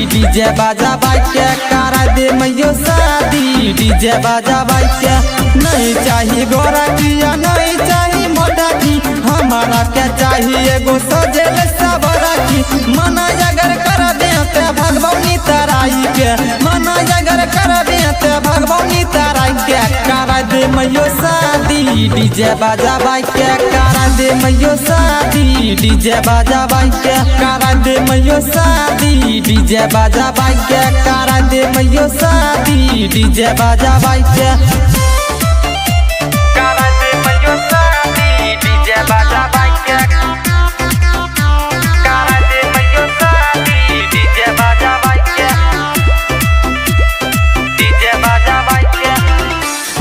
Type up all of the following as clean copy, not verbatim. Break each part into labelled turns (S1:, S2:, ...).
S1: DJ बाजा bike करा दे मैयो शादी। डीजे बाजा बाइक नहीं चाहिए गोरा किया नहीं चाहिए मोटा की, हमारा क्या चाहिए एगो सजेल सबरा की। मना अगर कर दे भगवानी तराई के, मना अगर कर दे भगवानी तराई के करा दे मैयो शादी। डीजे बाजा बाइक करा दे मैयो शादी। डीजे बाजा बाइक करा दे मैयो शादी। डीजे बाजा बाइक करा दे मैयो शादी। डीजे बाजा बाइक करा दे मैयो शादी। डीजे बाजा बाइक करा दे मैयो शादी। डीजे बाजा बाइक डीजे बाजा बाइक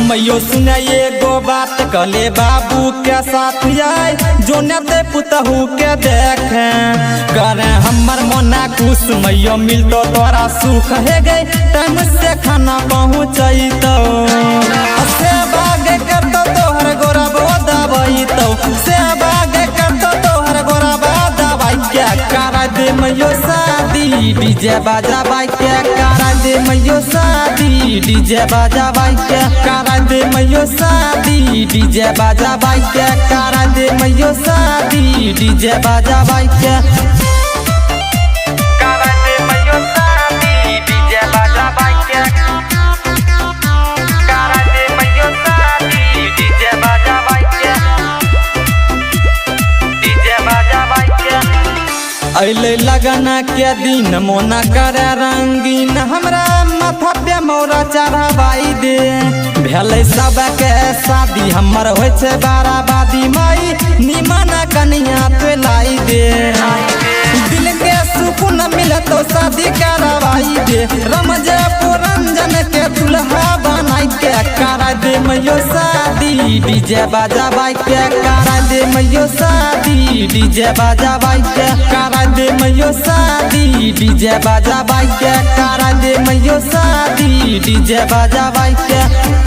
S1: मैयो सुने एगो बात कले बाबू के साथ आए जो नेते पुतहू के देखे करे हमर मोना खुश। मैयो मिलतो तोरा सुख है गई टाइम से खाना पहुँचई तो से बागे करतो तोहर गोरबो दवाई तो से बागे करतो तोहर गोरबो दवाई क्या करा दे मैयो शादी। डीजे बाजा बाइक करा दे मैयो शादी। डीजे बाजा बाइक करा दे मैयो शादी। डीजे बाजा बाइक करा दे मैयो शादी। डीजे बाजा बाइक करा दे मैयो शादी। डीजे बाजा बाइक करा दे मैयो शादी। डीजे बाजा बाइक डीजे बाजा बाइक अले लगना के दिन मोना करे रंगीन हमरा माथा पे मोरा चढ़ावाई दे। भेले सबके शादी हमर होय छे बाराबादी माई निमन कन्या तो लाई दे। दिल के सुकून मिले तो शादी करवाई दे। रमजे पुरंजन के दुल्हा बनाई के करा दे मैयो शादी। डीजे बाजा बाइक करा दे मैयो शादी। डीजे बाजा बाइक करा दे मैयो शादी। डीजे बाजा बाइक करा दे मैयो शादी। डीजे बाजा बाइक